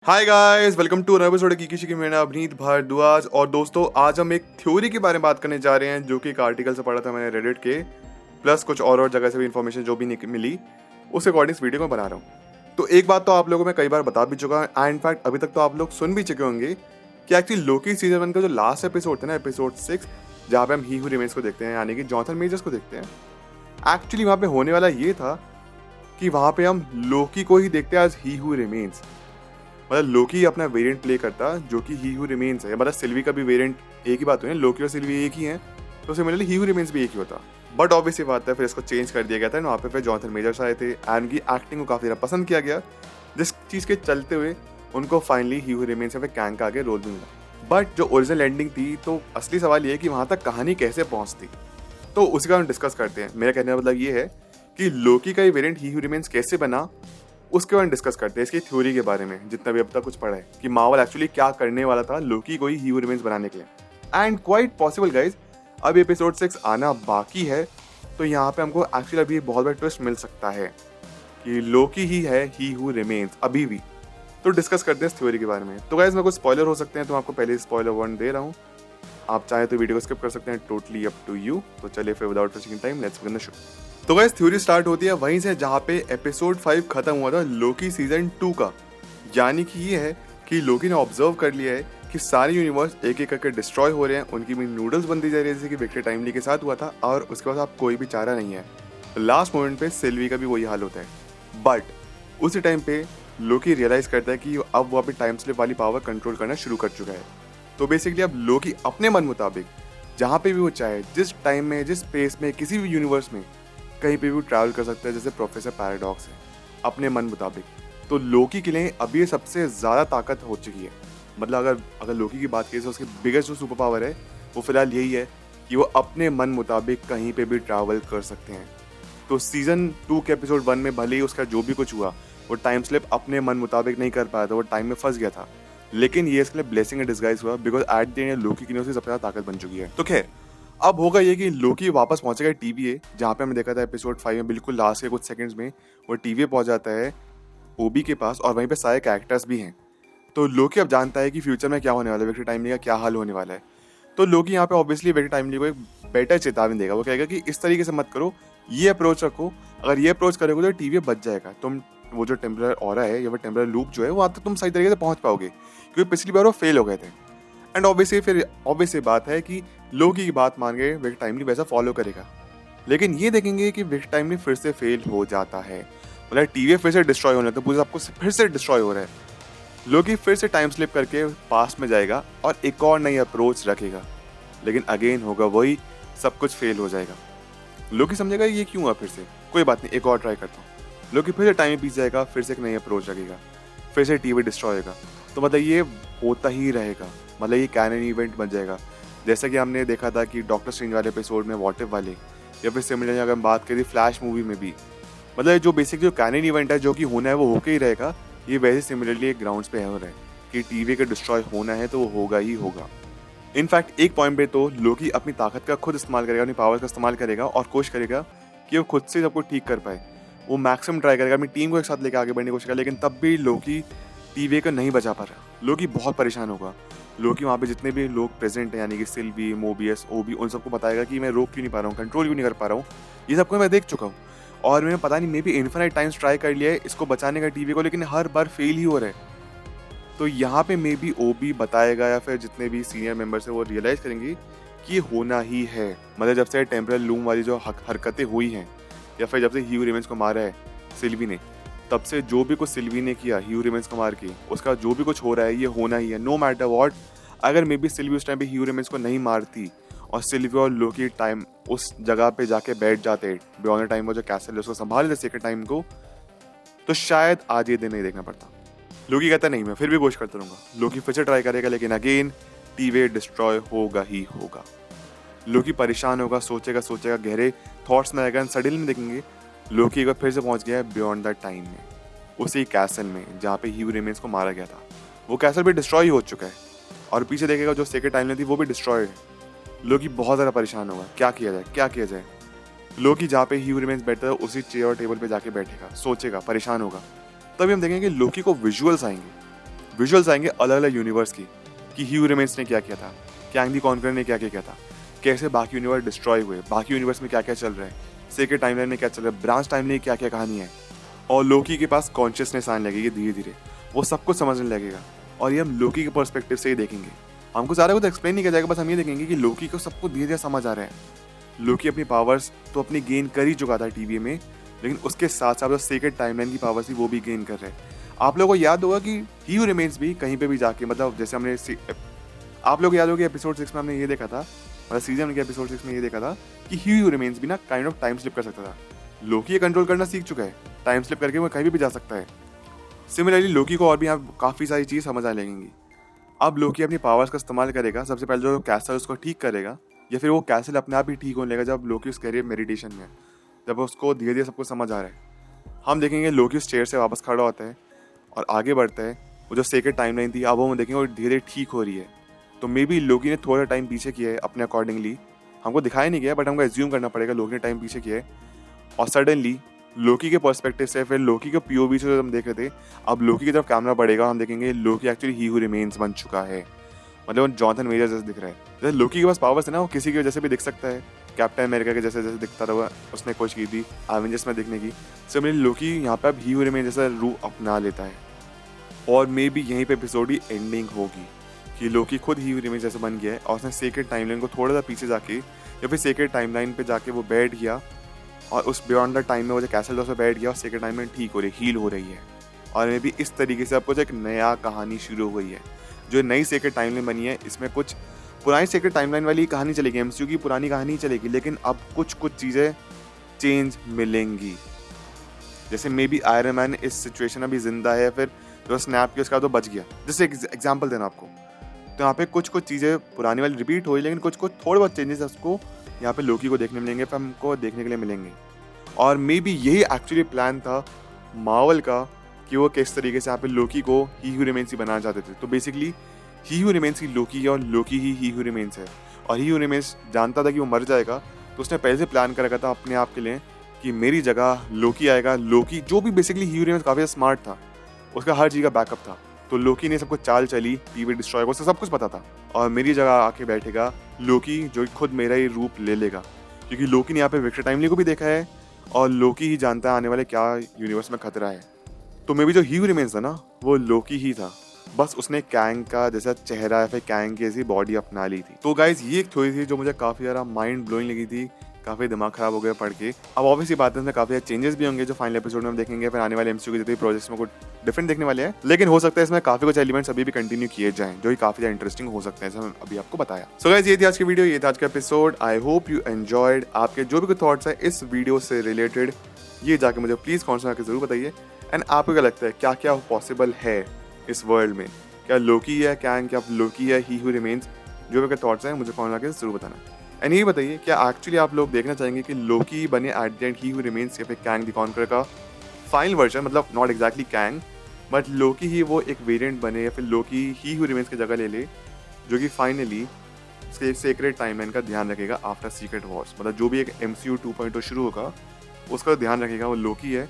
Hi guys, welcome to another episode की शिकी। मेरा अभिनीत भारद्वाज। और दोस्तों, आज हम एक थ्योरी के बारे में बात करने जा रहे हैं जो कि एक आर्टिकल से पढ़ा था मैंने रेडिट के, प्लस कुछ और जगह से भी इन्फॉर्मेशन जो भी मिली उस अकॉर्डिंग इस वीडियो को बना रहा हूँ। तो एक बात तो आप लोगों में कई बार बता भी चुका है, एंड इनफैक्ट अभी तक तो आप लोग सुन भी चुके होंगे कि एक्चुअली लोकी सीजन 1 का जो लास्ट एपिसोड था ना, एपिसोड 6, जहाँ पे हम ही हू रिमेन्स को देखते हैं, यानी कि जॉनथन मेजर्स को देखते हैं, एक्चुअली वहाँ पे होने वाला ये था कि वहाँ पे हम लोकी को ही देखते हैं एज ही हू रिमेन्स। मतलब लोकी अपना वेरिएंट प्ले करता जो कि ही हू रिमेन्स है। मतलब सिल्वी का भी वेरिएंट एक ही बात हुई है, लोकी और सिल्वी एक ही हैं, तो सिमिलरली ही हू रिमेन्स भी एक ही होता। बट ऑब्वियसली बात है, फिर इसको चेंज कर दिया गया था। वहाँ पे फिर जॉनथन मेजर्स आए थे एंड उनकी एक्टिंग को काफ़ी ज़्यादा पसंद किया गया, जिस चीज़ के चलते हुए उनको फाइनली ही हू रिमेन्स या फिर कैंग का आगे रोल भी मिला। बट जो ओरिजिनल एंडिंग थी, तो असली सवाल ये है कि वहाँ तक कहानी कैसे पहुँचती, तो उसी का हम डिस्कस करते हैं। मेरा कहने का मतलब ये है कि लोकी का ये वेरिएंट ही हू रिमेन्स कैसे बना, उसके बारे में डिस्कस करते हैं, इसकी थ्योरी के बारे में, जितना भी अब तक कुछ पढ़ा है कि मार्वल एक्चुअली क्या करने वाला था लोकी को ही ही हू रिमेन्स बनाने के लिए। एंड क्वाइट पॉसिबल गाइज, अब एपिसोड 6 आना बाकी है, तो यहाँ पे हमको एक्चुअली अभी बहुत बड़ा ट्विस्ट मिल सकता है कि लोकी ही है ही हू रिमेन्स अभी भी। तो डिस्कस करते हैं इस थ्योरी के बारे में। तो गाइज, मेरे को स्पॉइलर हो सकते हैं, तो मैं आपको पहले स्पॉइलर वार्निंग दे रहा हूँ। आप चाहे तो वीडियो को स्किप कर सकते हैं, टोटली अप टू यू। तो चलिए फिर without wasting time let's begin the show. तो गाइस, थ्योरी स्टार्ट होती है वहीं से जहाँ पे एपिसोड 5 खत्म हुआ था लोकी सीजन 2 का। यानी कि ये है कि लोकी ने ऑब्जर्व कर लिया है कि सारे यूनिवर्स एक एक करके डिस्ट्रॉय हो रहे हैं, उनकी भी नूडल्स बनती जा रही है, जैसे कि विक्टर टाइमली के साथ हुआ था, और उसके बाद अब कोई भी चारा नहीं है। लास्ट मोमेंट पे सिल्वी का भी वही हाल होता है। बट उसी टाइम पे लोकी रियलाइज करता है कि अब वो अपनी टाइम स्लिप वाली पावर कंट्रोल करना शुरू कर चुका है। तो बेसिकली अब लोकी अपने मन मुताबिक जहाँ पे भी वो चाहे, जिस टाइम में, जिस स्पेस में, किसी भी यूनिवर्स में कहीं पे भी ट्रैवल कर सकता है, जैसे प्रोफेसर पैराडॉक्स है, अपने मन मुताबिक। तो लोकी के लिए अभी सबसे ज़्यादा ताकत हो चुकी है। मतलब अगर लोकी की बात करें तो उसकी बिगेस्ट जो सुपर पावर है वो फिलहाल यही है कि वो अपने मन मुताबिक कहीं पे भी ट्रैवल कर सकते हैं। तो सीजन 2 के एपिसोड 1 में भले ही उसका जो भी कुछ हुआ, वो टाइम स्लिप अपने मन मुताबिक नहीं कर पाया था, वो टाइम में फंस गया था, लेकिन ये इसके लिए ब्लेसिंग इन डिस्गाइज हुआ, बिकॉज एट द एंड लोकी की सबसे ज़्यादा ताकत बन चुकी है। तो खैर, अब होगा ये कि लोकी वापस पहुंचेगा टीवीए, जहाँ पे हमने देखा था एपिसोड 5 में बिल्कुल लास्ट के कुछ सेकंड्स में वो टीवीए पहुंच जाता है ओबी के पास, और वहीं पे सारे कैरेक्टर्स भी हैं। तो लोकी अब जानता है कि फ्यूचर में क्या होने वाला है, विक्टर टाइमली का क्या हाल होने वाला है। तो लोकी यहाँ पे ऑब्वियसली विक्टर टाइमली को एक बेटर चेतावनी देगा। वो कहेगा कि इस तरीके से मत करो, ये अप्रोच रखो, अगर ये अप्रोच करोगे तो टीवीए बच जाएगा, तुम वो जो टेम्पररी ऑरा है या वो टेम्पररी लूप जो है वहाँ तक तुम सही तरीके से पहुँच पाओगे, क्योंकि पिछली बार वो फेल हो गए थे। एंड ऑब्वियसली फिर ऑब्वियसली बात है कि लोकी की बात मान के विक्टर टाइमली वैसा फॉलो करेगा। लेकिन ये देखेंगे कि विक्टर टाइमली फिर से फेल हो जाता है, मतलब टीवी फिर से डिस्ट्रॉय होने लगता है, पूरा सबको फिर से डिस्ट्रॉय हो रहा है। लोकी फिर से टाइम स्लिप करके पास में जाएगा और एक और नई अप्रोच रखेगा, लेकिन अगेन होगा वही, सब कुछ फेल हो जाएगा। लोकी समझेगा ये क्यों हुआ, फिर से कोई बात नहीं, एक और ट्राई करता हूँ। लोकी फिर से टाइम बीत जाएगा, फिर से एक नई अप्रोच रखेगा, फिर से टीवी डिस्ट्रॉय होगा। तो मतलब ये होता ही रहेगा, मतलब ये कैनन इवेंट बन जाएगा। जैसा कि हमने देखा था कि डॉक्टर स्ट्रेंज वाले एपिसोड में, व्हाट इफ वाले, या फिर सिमिलरली अगर हम बात करें फ्लैश मूवी में भी, मतलब जो बेसिक जो कैनन इवेंट है जो कि होना है वो होके ही रहेगा। ये वैसे सिमिलरली एक ग्राउंड्स पे हो रहा है कि टीवी का डिस्ट्रॉय होना है तो वो होगा ही होगा। इनफैक्ट एक पॉइंट पे तो लोकी अपनी ताकत का खुद इस्तेमाल करेगा, अपनी पावर का इस्तेमाल करेगा और कोशिश करेगा कि वो खुद से सबको ठीक कर पाए। वो मैक्सिमम ट्राई करेगा अपनी टीम को एक साथ लेकर आगे बढ़ने की कोशिश करेगा, लेकिन तब भी लोकी टीवी को नहीं बचा पा रहा। लोकी बहुत परेशान होगा। लोकी वहाँ पे जितने भी लोग प्रेजेंट हैं, यानी कि सिल्वी, मोबियस, ओबी, उन सबको बताएगा कि मैं रोक क्यों नहीं पा रहा हूँ, कंट्रोल क्यों नहीं कर पा रहा हूँ, ये सबको मैं देख चुका हूँ और मैंने पता नहीं मे भी इन्फिनाइट टाइम्स ट्राई कर लिया है इसको बचाने का टीवी को, लेकिन हर बार फेल ही हो रहा है। तो यहाँ पे मे बी ओबी बताएगा या फिर जितने भी सीनियर मेंबर्स हैं वो रियलाइज़ करेंगे कि ये होना ही है। मतलब जब से टेम्परल लूम वाली जो हरकतें हुई हैं, या फिर जब से ही हू रिमेन्स को मारा है सिल्वी ने, तब से जो भी कुछ सिल्वी ने किया ही हू रिमेन्स को मार के, उसका जो भी कुछ हो रहा है ये होना ही है, नो मैटर व्हाट। अगर मे बी सिल्वी उस टाइम पे ही हू रिमेन्स को नहीं मारती और सिल्वी और लोकी टाइम उस जगह पे जाके बैठ जाते बियॉन्ड द टाइम, वो जो कैसल है उसको संभाल लेते सेकंड टाइम को, तो शायद आज ये दिन नहीं देखना पड़ता। लोकी कहता नहीं, मैं फिर भी कोशिश करता रहूंगा। लोकी फिर से ट्राई करेगा, लेकिन अगेन टीवी डिस्ट्रॉय होगा ही होगा। लोकी परेशान होगा, सोचेगा, गहरे थॉट्स में आएगा, सडनली में देखेंगे लोकी का फिर से पहुंच गया है बियॉन्ड द टाइम में, उसी कैसल में जहाँ पे ही हू रिमेन्स को मारा गया था। वो कैसल भी डिस्ट्रॉय हो चुका है और पीछे देखेगा जो सेकंड टाइम थी वो भी डिस्ट्रॉय है। लोकी बहुत ज़्यादा परेशान होगा, क्या किया जाए। लोकी जहाँ पे ही हू रिमेन्स बैठता है उसी चेयर और टेबल पे जाके बैठेगा, सोचेगा, परेशान होगा। तभी हम देखेंगे लोकी को विजुअल्स आएंगे विजुअल्स आएंगे अलग अलग यूनिवर्स की, कि ह्यू रिमेंस ने क्या किया था, कैंग द कॉन्करर ने क्या क्या किया था, कैसे बाकी यूनिवर्स डिस्ट्रॉय हुए, बाकी यूनिवर्स में क्या क्या चल रहा है, सेक्रेट टाइमलाइन में क्या चल रहा है, ब्रांच टाइमलाइन में क्या क्या कहानी है, और लोकी के पास कॉन्शियसनेस आने लगेगी धीरे धीरे, वो सब कुछ समझने लगेगा। और ये हम लोकी के पर्सपेक्टिव से ही देखेंगे, हमको सारा कुछ एक्सप्लेन नहीं किया जाएगा, बस हम ये देखेंगे कि लोकी को सब कुछ धीरे धीरे समझ आ रहा है। लोकी अपनी पावर्स तो अपनी गेन कर ही चुका था टीवी में, लेकिन उसके साथ साथ जो सेक्रेट टाइमलाइन की पावर्स थी वो भी गेन कर रहे हैं। आप लोगों को याद होगा कि ही हू रिमेन्स भी कहीं पे भी जाके, मतलब जैसे हमने आप लोग याद होगा एपिसोड 6 में हमने ये देखा था, मतलब सीजन के एपिसोड 6 में ये देखा था कि ही हू रिमेन्स भी ना काइंड ऑफ टाइम स्लिप कर सकता था। लोकी ये कंट्रोल करना सीख चुका है, टाइम स्लिप करके वो कहीं भी जा सकता है। सिमिलरली लोकी को और भी यहाँ काफ़ी सारी चीज़ समझ आ लगेंगी। अब लोकी अपनी पावर्स का इस्तेमाल करेगा, सबसे पहले जो कैसल उसको ठीक करेगा, या फिर वो कैसल अपने आप ही ठीक होने लगेगा जब लोकी उस कैरियर मेडिटेशन में, जब उसको धीरे धीरे सब कुछ समझ आ रहा है। हम देखेंगे लोकी उस चेयर से वापस खड़ा होता है और आगे बढ़ता है। वो जो सेक्रेट टाइमलाइन थी अब वो देखेंगे वो धीरे धीरे ठीक हो रही है। तो मे बी लोकी ने थोड़ा टाइम पीछे किया है अपने अकॉर्डिंगली, हमको दिखाया नहीं गया बट हमको एज्यूम करना पड़ेगा लोकी ने टाइम पीछे किया है। और सडनली लोकी के पर्सपेक्टिव से, फिर लोकी के पीओवी से हम देख रहे थे, अब लोकी की तरफ कैमरा बढ़ेगा, हम देखेंगे लोकी एक्चुअली ही हू रिमेन्स बन चुका है, मतलब जॉनथन मेजर जैसे दिख रहा है। जैसे लोकी के पास पावर्स है ना, वो किसी की वजह से भी दिख सकता है, कैप्टन अमेरिका के जैसे जैसे दिखता रहा उसने कोशिश की थी एवेंजर्स में दिखने की। सिमिलरली लोकी यहाँ पे अब ही हू रिमेन्स जैसा रूप अपना लेता है, और मे बी यहीं पे एपिसोड की एंडिंग होगी कि लोकी खुद ही रिमेन्स जैसे बन गया है और उसने सेक्रेट टाइमलाइन को थोड़ा सा पीछे जाके, या फिर सेक्रेट टाइमलाइन पे जाके वो बैठ गया, और उस बियॉन्ड द टाइम में वो जो कैसल था उसमें बैठ गया और सेक्रेट टाइमलाइन ठीक हो रही, हील हो रही है। और मे बी इस तरीके से अब कुछ एक नया कहानी शुरू हो गई है। जो नई सेक्रेट टाइमलाइन बनी है इसमें कुछ पुरानी सेक्रेट टाइमलाइन वाली कहानी चलेगी, एमसीयू की पुरानी कहानी चलेगी, लेकिन अब कुछ चीज़ें चेंज मिलेंगी। जैसे मे बी आयरन मैन इस सिचुएशन में भी जिंदा है, फिर जो स्नैप किया उसका तो बच गया, जैसे एग्जाम्पल देना आपको, तो यहाँ पे कुछ चीज़ें पुरानी वाली रिपीट हो रही, लेकिन कुछ थोड़े बहुत चेंजेस उसको यहाँ पे लोकी को देखने मिलेंगे, फिर हमको देखने के लिए मिलेंगे। और मे बी यही एक्चुअली प्लान था मार्वल का कि वो किस तरीके से यहाँ पे लोकी को ही हू रिमेन्स ही बनाना चाहते थे। तो बेसिकली ही हू रिमेन्स की लोकी है और लोकी ही हू रिमेन्स है, और ही हू रिमेन्स जानता था कि वो मर जाएगा, तो उसने पहले से प्लान कर रखा था अपने आप के लिए कि मेरी जगह लोकी आएगा। लोकी जो भी बेसिकली ही हू रिमेन्स काफ़ी स्मार्ट था, उसका हर चीज़ का बैकअप था, तो लोकी ने सब कुछ चाल चली, टीवी डिस्ट्रॉय को सब कुछ पता था, और मेरी जगह आके बैठेगा लोकी जो खुद मेरा ही रूप ले लेगा, क्योंकि लोकी ने यहाँ पे विक्टर टाइमली को भी देखा है और लोकी ही जानता है आने वाले क्या यूनिवर्स में खतरा है। तो मे बी जो ही हू रिमेन्स था ना वो लोकी ही था, बस उसने कैंग का जैसा चेहरा या फिर कैंग की जैसी बॉडी अपना ली थी। तो गाइज ये एक थ्योरी थी जो मुझे काफ़ी ज़्यादा माइंड ब्लोइंग लगी थी, काफ़ी दिमाग खराब हो गया पढ़ के। अब ऑब्वियसली बात है काफ़ी ज़्यादा चेंजेस भी होंगे जो फाइनल एपिसोड में हम देखेंगे, फिर आने वाले एमसीयू के जितने प्रोजेक्ट्स में कुछ डिफरेंट देखने वाले हैं, लेकिन हो सकता है इसमें काफ़ी कुछ एलिमेंट्स अभी भी कंटिन्यू किए जाएं जो कि काफ़ी ज़्यादा इंटरेस्टिंग हो सकते हैं, जैसे अभी आपको बताया। सो गाइज ये थी आज की वीडियो, ये था आज का episode. I hope you enjoyed. आपके जो भी कुछ थॉट्स हैं इस वीडियो से रिलेटेड ये जाके मुझे प्लीज़ कमेंट्स में आकर जरूर बताइए। एंड आपको क्या लगता है क्या क्या पॉसिबल है इस वर्ल्ड में, क्या लोकी है कैंग, क्या लोकी है ही हू रिमेन्स, जो भी थॉट्स हैं मुझे कमेंट आके जरूर बताना। एंड ये बताइए क्या एक्चुअली आप लोग देखना चाहेंगे कि लोकी बने at the and he who remains या फिर कैंग द कॉन्करर का फाइनल वर्जन, मतलब नॉट एग्जैक्टली कैंग बट लोकी ही वो एक वेरिएंट बने, या फिर लोकी ही हू रिमेन्स की जगह ले ले, जो कि फाइनली सेक्रेट टाइमलाइन का ध्यान रखेगा आफ्टर सीक्रेट वॉर्स, मतलब जो भी एक MCU 2.0 शुरू होगा उसका ध्यान रखेगा वो लोकी है,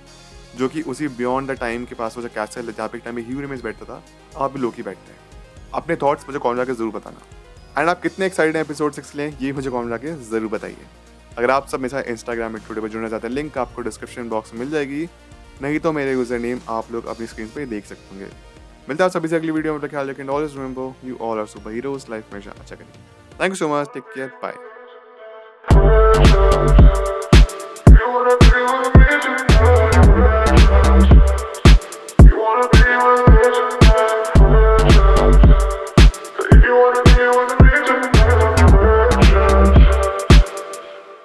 जो कि उसी बियॉन्ड द टाइम के पास वो जो कैसल है जहाँ पे एक टाइम में ही हू रिमेन्स बैठता था, आप भी लोकी बैठते हैं। अपने थॉट्स मुझे कमेंट करके जरूर बताना। एंड आप कितने एक्साइटेड हैं एपिसोड 6 लें ये मुझे कमेंट करके जरूर बताइए। अगर आप सब मेरे साथ इंस्टाग्राम में टुडे पर जुड़ना चाहते हैं, लिंक आपको डिस्क्रिप्शन बॉक्स में मिल जाएगी, नहीं तो मेरे यूजर नेम आप लोग अपनी स्क्रीन पर देख सकते होंगे। मिलता है सभी से अगली वीडियो में, ख्याल रखें, always remember you all are super heroes, life में अच्छा करिए। Thank you so much, take care, bye.